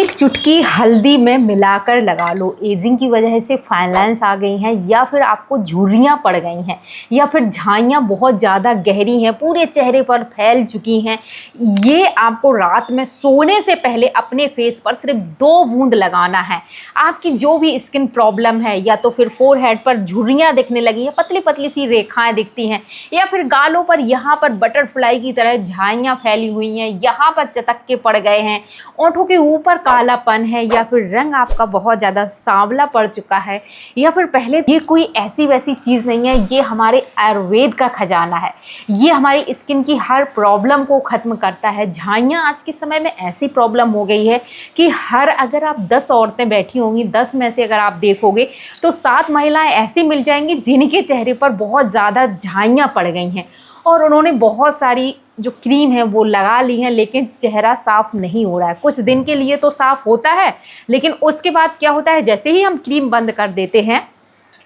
एक चुटकी हल्दी में मिलाकर लगा लो। एजिंग की वजह से फाइन लाइन्स आ गई हैं, या फिर आपको झुर्रियाँ पड़ गई हैं, या फिर झाइयाँ बहुत ज़्यादा गहरी हैं, पूरे चेहरे पर फैल चुकी हैं। ये आपको रात में सोने से पहले अपने फेस पर सिर्फ 2 बूंद लगाना है। आपकी जो भी स्किन प्रॉब्लम है, या तो फिर फोरहेड पर झुर्रियाँ दिखने लगी हैं, पतली पतली सी रेखाएँ दिखती हैं, या फिर गालों पर यहाँ पर बटरफ्लाई की तरह झाइयाँ फैली हुई हैं, यहाँ पर चटक्के पड़ गए हैं, ओंठों के ऊपर कालापन है, या फिर रंग आपका बहुत ज़्यादा सांवला पड़ चुका है, या फिर पहले ये कोई ऐसी वैसी चीज़ नहीं है, ये हमारे आयुर्वेद का खजाना है। ये हमारी स्किन की हर प्रॉब्लम को ख़त्म करता है। झाइयाँ आज के समय में ऐसी प्रॉब्लम हो गई है कि अगर आप 10 औरतें बैठी होंगी, 10 में से अगर आप देखोगे तो 7 महिलाएं ऐसी मिल जाएंगी जिनके चेहरे पर बहुत ज़्यादा झाइयाँ पड़ गई हैं, और उन्होंने बहुत सारी जो क्रीम है वो लगा ली है, लेकिन चेहरा साफ़ नहीं हो रहा है। कुछ दिन के लिए तो साफ़ होता है, लेकिन उसके बाद क्या होता है, जैसे ही हम क्रीम बंद कर देते हैं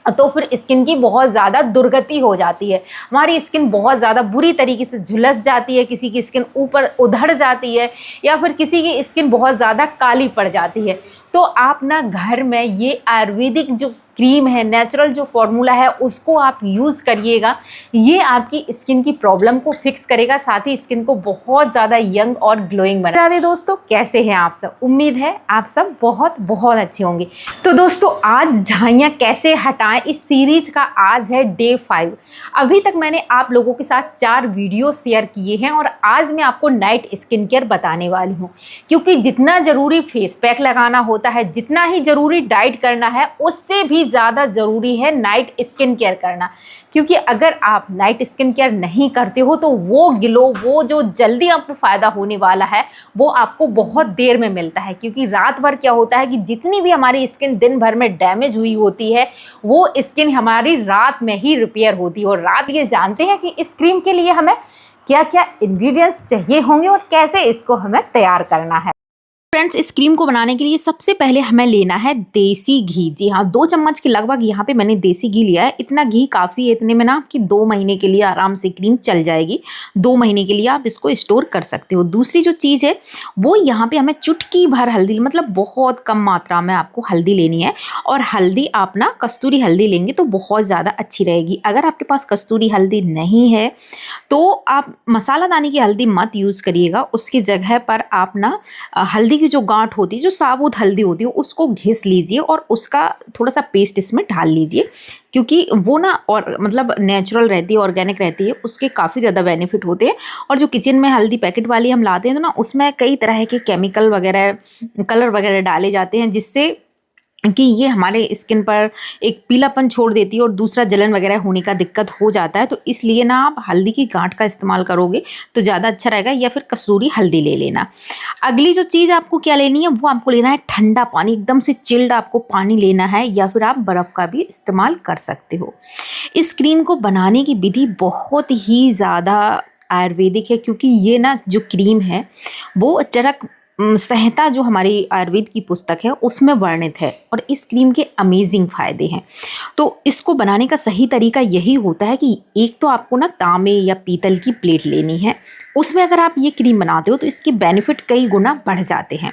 तो फिर स्किन की बहुत ज़्यादा दुर्गति हो जाती है। हमारी स्किन बहुत ज़्यादा बुरी तरीके से झुलस जाती है, किसी की स्किन ऊपर उधड़ जाती है, या फिर किसी की स्किन बहुत ज़्यादा काली पड़ जाती है। तो आप ना घर में ये आयुर्वेदिक जो क्रीम है, नेचुरल जो फॉर्मूला है, उसको आप यूज़ करिएगा। ये आपकी स्किन की प्रॉब्लम को फिक्स करेगा, साथ ही स्किन को बहुत ज़्यादा यंग और ग्लोइंग बना दे। दोस्तों, कैसे हैं आप सब? उम्मीद है आप सब बहुत बहुत अच्छे होंगे। तो दोस्तों, आज झाइयाँ कैसे हटाएं, इस सीरीज का आज है डे 5। अभी तक मैंने आप लोगों के साथ 4 वीडियो शेयर किए हैं, और आज मैं आपको नाइट स्किन केयर बताने वाली हूँ। क्योंकि जितना ज़रूरी फेस पैक लगाना होता है, जितना ही ज़रूरी डाइट करना है, उससे भी ज़्यादा ज़रूरी है नाइट स्किन केयर करना। क्योंकि अगर आप नाइट स्किन केयर नहीं करते हो तो वो ग्लो, वो जो जल्दी आपको फ़ायदा होने वाला है, वो आपको बहुत देर में मिलता है। क्योंकि रात भर क्या होता है कि जितनी भी हमारी स्किन दिन भर में डैमेज हुई होती है, वो स्किन हमारी रात में ही रिपेयर होती है। और रात ये जानते हैं कि इस क्रीम के लिए हमें क्या क्या इंग्रेडिएंट्स चाहिए होंगे और कैसे इसको हमें तैयार करना है। फ्रेंड्स, इस क्रीम को बनाने के लिए सबसे पहले हमें लेना है देसी घी। जी हाँ, 2 चम्मच के लगभग यहाँ पे मैंने देसी घी लिया है। इतना घी काफ़ी है, इतने में ना कि 2 महीने के लिए आराम से क्रीम चल जाएगी। 2 महीने के लिए आप इसको स्टोर कर सकते हो। दूसरी जो चीज़ है वो यहाँ पे हमें चुटकी भर हल्दी, मतलब बहुत कम मात्रा में आपको हल्दी लेनी है। और हल्दी आप ना कस्तूरी हल्दी लेंगे तो बहुत ज़्यादा अच्छी रहेगी। अगर आपके पास कस्तूरी हल्दी नहीं है तो आप मसाला दाने की हल्दी मत यूज़ करिएगा। उसकी जगह पर आप ना हल्दी की जो गांठ होती है, जो साबुत हल्दी होती है, उसको घिस लीजिए और उसका थोड़ा सा पेस्ट इसमें डाल लीजिए। क्योंकि वो ना और मतलब नेचुरल रहती है, ऑर्गेनिक रहती है, उसके काफ़ी ज़्यादा बेनिफिट होते हैं। और जो किचन में हल्दी पैकेट वाली हम लाते हैं तो ना उसमें कई तरह के केमिकल वगैरह, कलर वगैरह डाले जाते हैं, जिससे कि ये हमारे स्किन पर एक पीलापन छोड़ देती है और दूसरा जलन वगैरह होने का दिक्कत हो जाता है। तो इसलिए ना आप हल्दी की गांठ का इस्तेमाल करोगे तो ज़्यादा अच्छा रहेगा, या फिर कसूरी हल्दी ले लेना। अगली जो चीज़ आपको क्या लेनी है, वो आपको लेना है ठंडा पानी, एकदम से चिल्ड आपको पानी लेना है, या फिर आप बर्फ़ का भी इस्तेमाल कर सकते हो। इस क्रीम को बनाने की विधि बहुत ही ज़्यादा आयुर्वेदिक है, क्योंकि ये ना जो क्रीम है वो चरक संहिता जो हमारी आयुर्वेद की पुस्तक है उसमें वर्णित है, और इस क्रीम के अमेजिंग फ़ायदे हैं। तो इसको बनाने का सही तरीका यही होता है कि एक तो आपको ना तांबे या पीतल की प्लेट लेनी है। उसमें अगर आप ये क्रीम बनाते हो तो इसके बेनिफिट कई गुना बढ़ जाते हैं।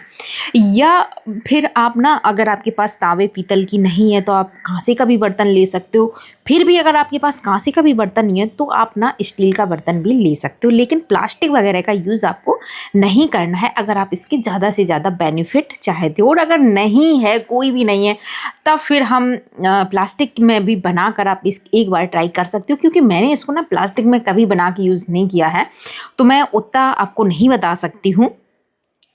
या फिर आप ना, अगर आपके पास तांबे पीतल की नहीं है तो आप कांसे का भी बर्तन ले सकते हो। फिर भी अगर आपके पास कांसे का भी बर्तन नहीं है तो आप ना स्टील का बर्तन भी ले सकते हो, लेकिन प्लास्टिक वगैरह का यूज़ आपको नहीं करना है अगर आप इसके ज़्यादा से ज़्यादा बेनिफिट चाहते हो। और अगर नहीं है, कोई भी नहीं है, तब फिर हम प्लास्टिक में भी बनाकर आप इस एक बार ट्राई कर सकते हो। क्योंकि मैंने इसको ना प्लास्टिक में कभी बना के यूज़ नहीं किया है, तो मैं उतना आपको नहीं बता सकती हूँ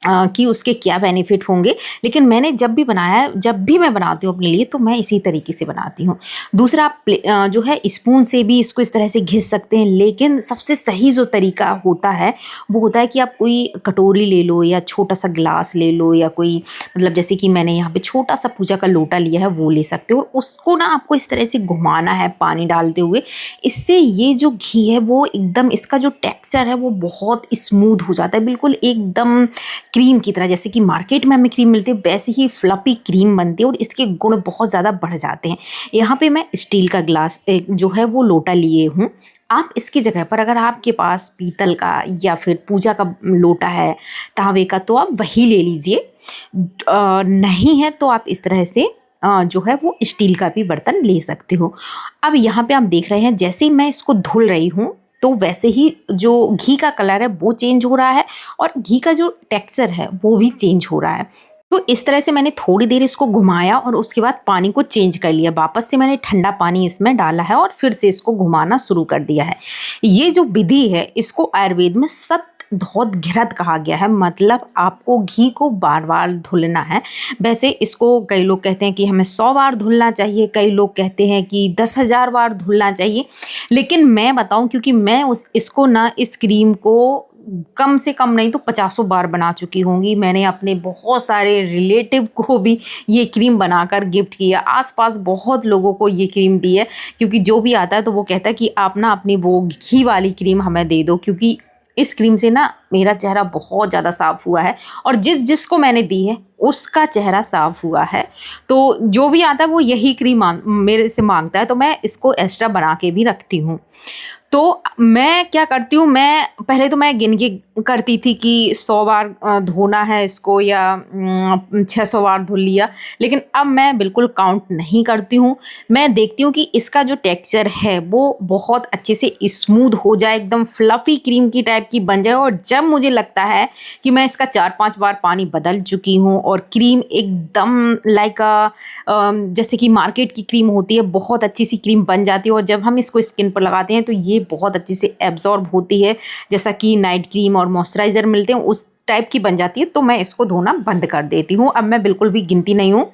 कि उसके क्या बेनिफिट होंगे। लेकिन मैंने जब भी बनाया है, जब भी मैं बनाती हूँ अपने लिए, तो मैं इसी तरीके से बनाती हूँ। दूसरा, आप जो है स्पून से भी इसको इस तरह से घिस सकते हैं, लेकिन सबसे सही जो तरीका होता है वो होता है कि आप कोई कटोरी ले लो, या छोटा सा ग्लास ले लो, या कोई मतलब जैसे कि मैंने यहाँ पे छोटा सा पूजा का लोटा लिया है, वो ले सकते हो। और उसको ना आपको इस तरह से घुमाना है पानी डालते हुए। इससे ये जो घी है वो एकदम, इसका जो टेक्सचर है वो बहुत स्मूथ हो जाता है, बिल्कुल एकदम क्रीम की तरह। जैसे कि मार्केट में हमें क्रीम मिलती है वैसे ही फ्लफी क्रीम बनती है, और इसके गुण बहुत ज़्यादा बढ़ जाते हैं। यहाँ पे मैं स्टील का ग्लास जो है वो लोटा लिए हूँ, आप इसकी जगह पर अगर आपके पास पीतल का या फिर पूजा का लोटा है, तांबे का, तो आप वही ले लीजिए। नहीं है तो आप इस तरह से जो है वो स्टील का भी बर्तन ले सकते हो। अब यहाँ पे आप देख रहे हैं जैसे ही मैं इसको धुल रही हूँ तो वैसे ही जो घी का कलर है वो चेंज हो रहा है और घी का जो टेक्सचर है वो भी चेंज हो रहा है। तो इस तरह से मैंने थोड़ी देर इसको घुमाया और उसके बाद पानी को चेंज कर लिया। वापस से मैंने ठंडा पानी इसमें डाला है और फिर से इसको घुमाना शुरू कर दिया है। ये जो विधि है इसको आयुर्वेद में सत धौत घिरत कहा गया है, मतलब आपको घी को बार बार धुलना है। वैसे इसको कई लोग कहते हैं कि हमें 100 बार धुलना चाहिए, कई लोग कहते हैं कि 10,000 बार धुलना चाहिए, लेकिन मैं बताऊं क्योंकि मैं इसको ना इस क्रीम को कम से कम नहीं तो 50 बार बना चुकी होंगी। मैंने अपने बहुत सारे रिलेटिव को भी ये क्रीम बनाकर गिफ्ट किया, आसपास बहुत लोगों को ये क्रीम दी है, क्योंकि जो भी आता है तो वो कहता है कि आप ना अपनी वो घी वाली क्रीम हमें दे दो, क्योंकि इस क्रीम से ना मेरा चेहरा बहुत ज़्यादा साफ़ हुआ है और जिसको मैंने दी है उसका चेहरा साफ़ हुआ है। तो जो भी आता है वो यही क्रीम मेरे से मांगता है, तो मैं इसको एक्स्ट्रा बना के भी रखती हूँ। तो मैं क्या करती हूँ, मैं पहले तो मैं गिन के करती थी कि 100 बार धोना है इसको या 600 बार धुल लिया, लेकिन अब मैं बिल्कुल काउंट नहीं करती हूँ। मैं देखती हूँ कि इसका जो टेक्सचर है वो बहुत अच्छे से स्मूथ हो जाए, एकदम फ्लफ़ी क्रीम की टाइप की बन जाए। और जब मुझे लगता है कि मैं इसका 4-5 बार पानी बदल चुकी हूँ और क्रीम एकदम लाइक जैसे कि मार्केट की क्रीम होती है, बहुत अच्छी सी क्रीम बन जाती है, और जब हम इसको स्किन पर लगाते हैं तो ये बहुत अच्छे से एब्जॉर्ब होती है, जैसा कि नाइट क्रीम और मॉइस्चराइज़र मिलते हैं उस टाइप की बन जाती है, तो मैं इसको धोना बंद कर देती हूँ। अब मैं बिल्कुल भी गिनती नहीं हूँ।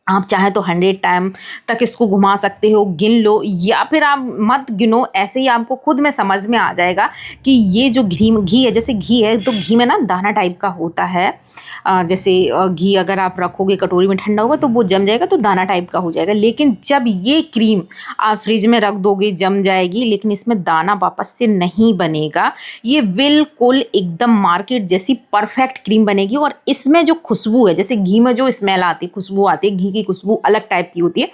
आप चाहे तो 100 टाइम तक इसको घुमा सकते हो, गिन लो, या फिर आप मत गिनो, ऐसे ही आपको खुद में समझ में आ जाएगा कि ये जो घी है, जैसे घी है तो घी में ना दाना टाइप का होता है। जैसे घी अगर आप रखोगे कटोरी में ठंडा होगा तो वो जम जाएगा, तो दाना टाइप का हो जाएगा। लेकिन जब ये क्रीम आप फ्रिज में रख दोगे जम जाएगी, लेकिन इसमें दाना वापस से नहीं बनेगा। ये बिल्कुल एकदम मार्केट जैसी परफेक्ट क्रीम बनेगी। और इसमें जो खुशबू है, जैसे घी में जो स्मेल आती है, खुशबू आती है, घी की खुशबू अलग टाइप की होती है,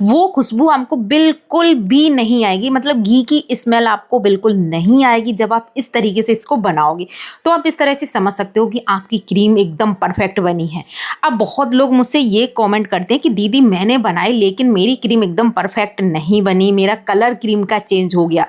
वो खुशबू आपको बिल्कुल भी नहीं आएगी। मतलब घी की स्मेल आपको बिल्कुल नहीं आएगी जब आप इस तरीके से इसको बनाओगे। तो आप इस तरह से समझ सकते हो कि आपकी क्रीम एकदम परफेक्ट बनी है। अब बहुत लोग मुझसे ये कमेंट करते हैं कि दीदी मैंने बनाई लेकिन मेरी क्रीम एकदम परफेक्ट नहीं बनी, मेरा कलर क्रीम का चेंज हो गया।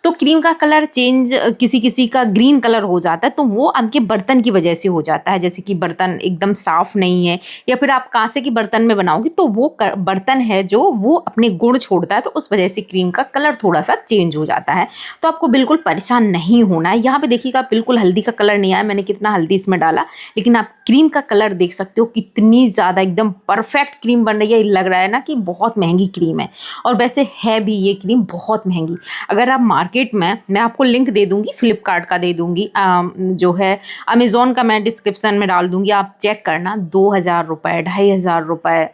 तो क्रीम का कलर चेंज किसी किसी का ग्रीन कलर हो जाता है, तो वो आपके बर्तन की वजह से हो जाता है। जैसे कि बर्तन एकदम साफ़ नहीं है, या फिर आप कांसे की बर्तन में बनाओगे तो वो बर्तन है जो वो अपने गुण छोड़ता है, तो उस वजह से क्रीम का कलर थोड़ा सा चेंज हो जाता है। तो आपको बिल्कुल परेशान नहीं होना है। यहाँ पे देखिएगा बिल्कुल हल्दी का कलर नहीं आया, मैंने कितना हल्दी इसमें डाला, लेकिन आप क्रीम का कलर देख सकते हो कितनी ज़्यादा एकदम परफेक्ट क्रीम बन रही है। लग रहा है ना कि बहुत महंगी क्रीम है, और वैसे है भी ये क्रीम बहुत महंगी। अगर आप मार्केट में, मैं आपको लिंक दे दूँगी, फ्लिपकार्ट का दे दूँगी, जो है अमेज़ॉन का मैं डिस्क्रिप्शन में डाल दूँगी, आप चेक करना। 2,000 रुपये, 2,500 रुपये,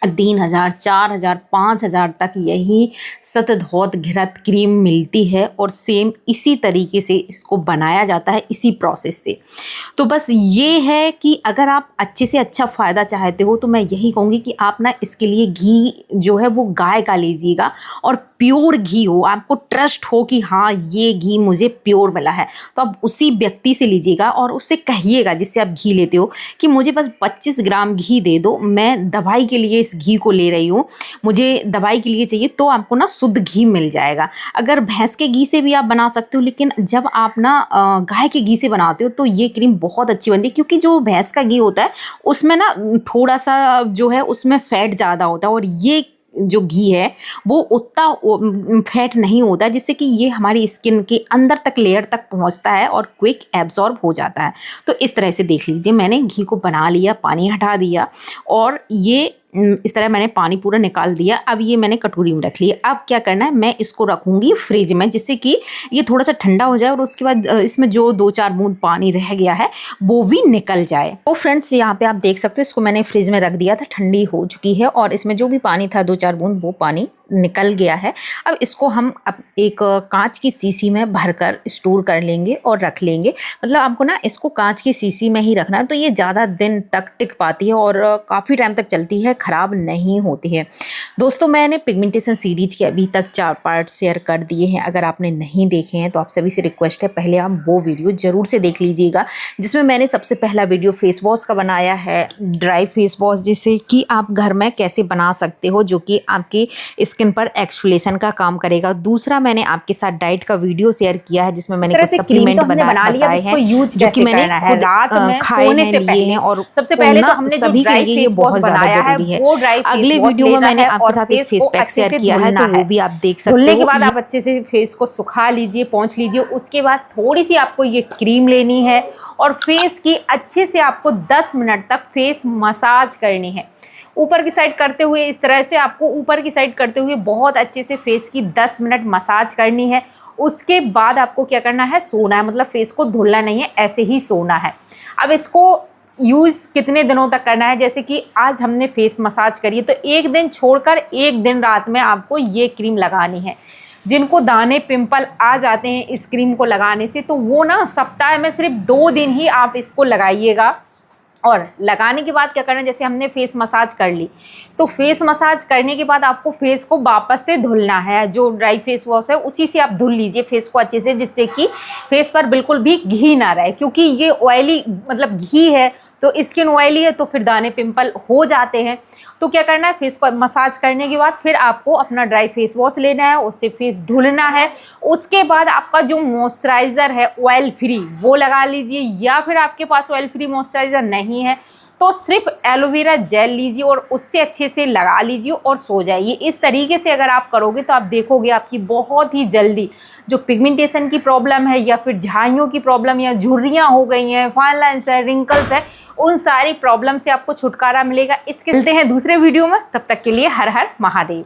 3,000, 4,000, 5,000 तक यही सतधौत घिरत क्रीम मिलती है। और सेम इसी तरीके से इसको बनाया जाता है, इसी प्रोसेस से। तो बस ये है कि अगर आप अच्छे से अच्छा फ़ायदा चाहते हो तो मैं यही कहूँगी कि आप ना इसके लिए घी जो है वो गाय का लीजिएगा, और प्योर घी हो, आपको ट्रस्ट हो कि हाँ ये घी मुझे प्योर मिला है, तो आप उसी व्यक्ति से लीजिएगा और उससे कहिएगा जिससे आप घी लेते हो कि मुझे बस 25 ग्राम घी दे दो, मैं दवाई के लिए इस घी को ले रही हूँ, मुझे दवाई के लिए चाहिए, तो आपको ना शुद्ध घी मिल जाएगा। अगर भैंस के घी से भी आप बना सकते हो, लेकिन जब आप ना गाय के घी से बनाते हो तो ये क्रीम बहुत अच्छी बनती है, क्योंकि जो भैंस का घी होता है उसमें ना थोड़ा सा जो है उसमें फैट ज़्यादा होता है, और ये जो घी है वो उतना फैट नहीं होता, जिससे कि ये हमारी स्किन के अंदर तक, लेयर तक पहुंचता है और क्विक एब्जॉर्ब हो जाता है। तो इस तरह से देख लीजिए, मैंने घी को बना लिया, पानी हटा दिया, और ये इस तरह मैंने पानी पूरा निकाल दिया। अब ये मैंने कटोरी में रख लिया। अब क्या करना है, मैं इसको रखूँगी फ्रिज में, जिससे कि ये थोड़ा सा ठंडा हो जाए और उसके बाद इसमें जो 2-4 बूंद पानी रह गया है वो भी निकल जाए। तो फ्रेंड्स यहाँ पे आप देख सकते हो, इसको मैंने फ्रिज में रख दिया था, ठंडी हो चुकी है, और इसमें जो भी पानी था 2-4 बूंद वो पानी निकल गया है। अब इसको हम एक कांच की शीशी में भरकर स्टोर कर लेंगे और रख लेंगे। मतलब आपको ना इसको कांच की शीशी में ही रखना है, तो ये ज़्यादा दिन तक टिक पाती है और काफ़ी टाइम तक चलती है, ख़राब नहीं होती है। दोस्तों, मैंने पिगमेंटेशन सीरीज के अभी तक 4 पार्ट शेयर कर दिए हैं। अगर आपने नहीं देखे हैं तो आप सभी से रिक्वेस्ट है, पहले आप वो वीडियो ज़रूर से देख लीजिएगा, जिसमें मैंने सबसे पहला वीडियो फेस वॉश का बनाया है, ड्राई फेस वॉश, जिसे कि आप घर में कैसे बना सकते हो, जो कि आपकी स्किन पर एक्सफोलिएशन का काम करेगा। दूसरा, मैंने आपके साथ डाइट का वीडियो शेयर किया है, जिसमें मैंने कुछ सप्लीमेंट बताए हैं जो कि मैंने खुद खाए हैं, लिए हैं, और सबसे पहले तो हमने सभी के लिए ये बहुत ज़्यादा जरूरी है। अगले वीडियो में मैंने आपके साथ एक फेस पैक शेयर किया है, तो वो भी आप देख सकते हो। धुलने के बाद आप अच्छे से फेस को सुखा लीजिए, पोंछ लीजिए। उसके बाद थोड़ी सी आपको ये क्रीम लेनी है और फेस की अच्छे से आपको 10 मिनट तक फेस मसाज करनी है। ऊपर की साइड करते हुए, इस तरह से आपको ऊपर की साइड करते हुए बहुत अच्छे से फेस की 10 मिनट मसाज करनी है। उसके बाद आपको क्या करना है, सोना है। मतलब फेस को धुलना नहीं है, ऐसे ही सोना है। अब इसको यूज़ कितने दिनों तक करना है, जैसे कि आज हमने फेस मसाज करी है तो एक दिन छोड़कर एक दिन रात में आपको ये क्रीम लगानी है। जिनको दाने पिंपल आ जाते हैं इस क्रीम को लगाने से, तो वो ना सप्ताह में सिर्फ 2 दिन ही आप इसको लगाइएगा। और लगाने के बाद क्या करना है, जैसे हमने फेस मसाज कर ली, तो फेस मसाज करने के बाद आपको फेस को वापस से धुलना है। जो ड्राई फेस वॉश है उसी से आप धुल लीजिए फेस को अच्छे से, जिससे कि फेस पर बिल्कुल भी घी ना रहे, क्योंकि ये ऑयली मतलब घी है तो स्किन ऑयली है, तो फिर दाने पिंपल हो जाते हैं। तो क्या करना है, फेस को मसाज करने के बाद फिर आपको अपना ड्राई फेस वॉश लेना है, उससे फेस धुलना है। उसके बाद आपका जो मॉइस्चराइज़र है ऑयल फ्री, वो लगा लीजिए, या फिर आपके पास ऑयल फ्री मॉइस्चराइज़र नहीं है तो सिर्फ एलोवेरा जेल लीजिए और उससे अच्छे से लगा लीजिए और सो जाइए। इस तरीके से अगर आप करोगे तो आप देखोगे आपकी बहुत ही जल्दी जो पिगमेंटेशन की प्रॉब्लम है, या फिर झाइयों की प्रॉब्लम, या झुर्रियाँ हो गई हैं, फाइन लाइन्स है, रिंकल्स है, उन सारी प्रॉब्लम से आपको छुटकारा मिलेगा। इसके मिलते हैं दूसरे वीडियो में, तब तक के लिए हर हर महादेव।